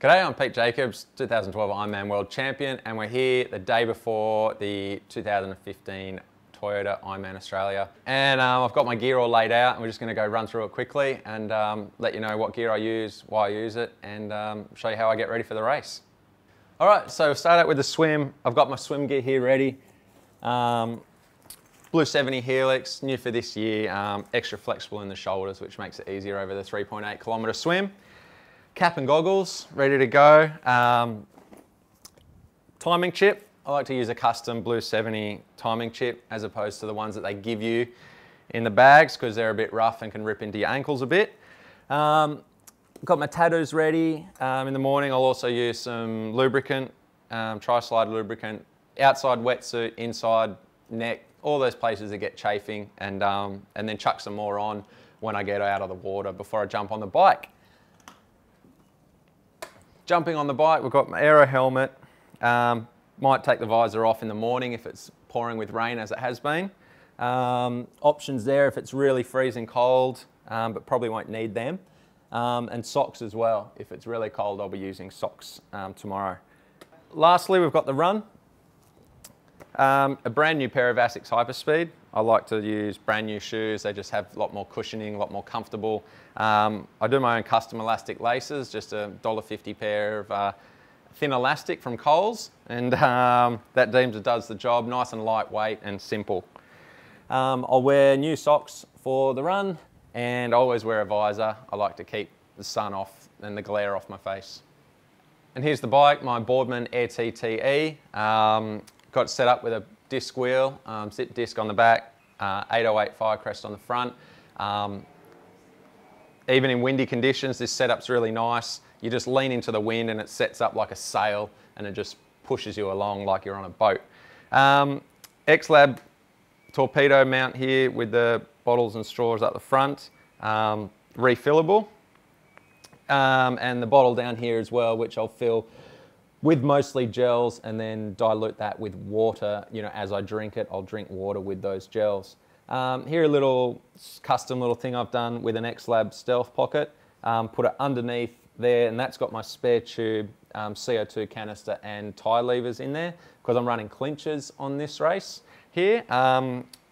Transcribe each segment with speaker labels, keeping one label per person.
Speaker 1: G'day, I'm Pete Jacobs, 2012 Ironman World Champion, and we're here the day before the 2015 Toyota Ironman Australia. And I've got my gear all laid out, and we're just going to go run through it quickly and let you know what gear I use, why I use it, and show you how I get ready for the race. All right, so start out with the swim. I've got my swim gear here ready. Blue 70 Helix, new for this year, extra flexible in the shoulders, which makes it easier over the 3.8 kilometre swim. Cap and goggles, ready to go. Timing chip, I like to use a custom Blue 70 timing chip as opposed to the ones that they give you in the bags because they're a bit rough and can rip into your ankles a bit. Got my tattoos ready. In the morning I'll also use some lubricant, tri-slide lubricant, outside wetsuit, inside neck, all those places that get chafing, and then chuck some more on when I get out of the water before I jump on the bike. Jumping on the bike, we've got my aero helmet. Might take the visor off in the morning if it's pouring with rain, as it has been. Options there if it's really freezing cold, but probably won't need them. And socks as well. If it's really cold, I'll be using socks tomorrow. Lastly, we've got the run. A brand new pair of Asics Hyperspeed. I like to use brand new shoes. They just have a lot more cushioning, a lot more comfortable. I do my own custom elastic laces, just a $1.50 pair of thin elastic from Coles, and that deems it does the job. Nice and lightweight and simple. I'll wear new socks for the run, and I always wear a visor. I like to keep the sun off and the glare off my face. And here's the bike, my Boardman Air TTE. Got it set up with a disc wheel, zip disc on the back, 808 Firecrest on the front. Even in windy conditions, this setup's really nice. You just lean into the wind and it sets up like a sail and it just pushes you along like you're on a boat. X-Lab torpedo mount here with the bottles and straws up the front, refillable. And the bottle down here as well, which I'll fill with mostly gels and then dilute that with water. You know, as I drink it, I'll drink water with those gels. Here a little custom little thing I've done with an X-Lab stealth pocket. Put it underneath there, and that's got my spare tube, CO2 canister and tie levers in there because I'm running clinchers on this race here.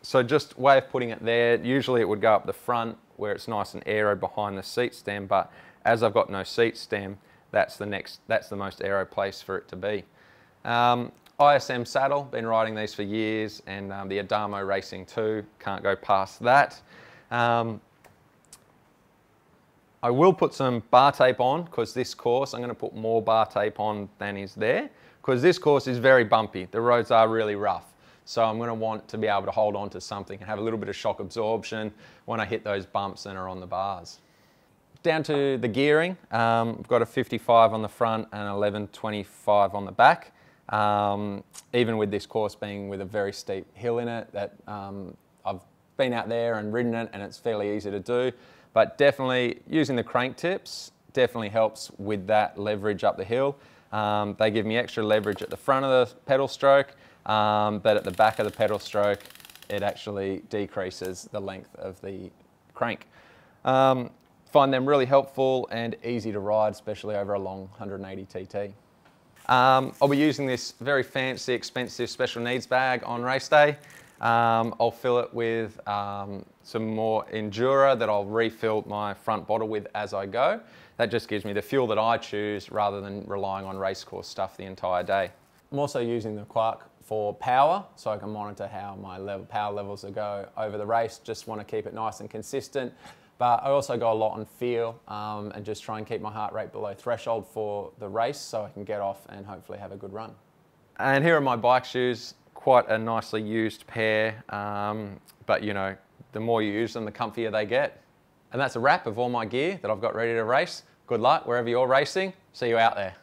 Speaker 1: So just way of putting it there, usually it would go up the front where it's nice and aero behind the seat stem, but as I've got no seat stem, that's the most aero place for it to be. ISM saddle, been riding these for years, and the Adamo Racing 2, can't go past that. I will put some bar tape on because this course, I'm going to put more bar tape on than is there because this course is very bumpy. The roads are really rough. So I'm going to want to be able to hold on to something and have a little bit of shock absorption when I hit those bumps and are on the bars. Down to the gearing, I've got a 55 on the front and 1125 on the back. Even with this course being with a very steep hill in it, that I've been out there and ridden it and it's fairly easy to do. But definitely using the crank tips definitely helps with that leverage up the hill. They give me extra leverage at the front of the pedal stroke, but at the back of the pedal stroke, it actually decreases the length of the crank. Find them really helpful and easy to ride, especially over a long 180 TT. I'll be using this very fancy, expensive special needs bag on race day. I'll fill it with some more Endura that I'll refill my front bottle with as I go. That just gives me the fuel that I choose rather than relying on race course stuff the entire day. I'm also using the Quark for power, so I can monitor how my power levels go over the race. Just want to keep it nice and consistent. But I also go a lot on feel and just try and keep my heart rate below threshold for the race so I can get off and hopefully have a good run. And here are my bike shoes, quite a nicely used pair, but you know, the more you use them, the comfier they get. And that's a wrap of all my gear that I've got ready to race. Good luck wherever you're racing. See you out there.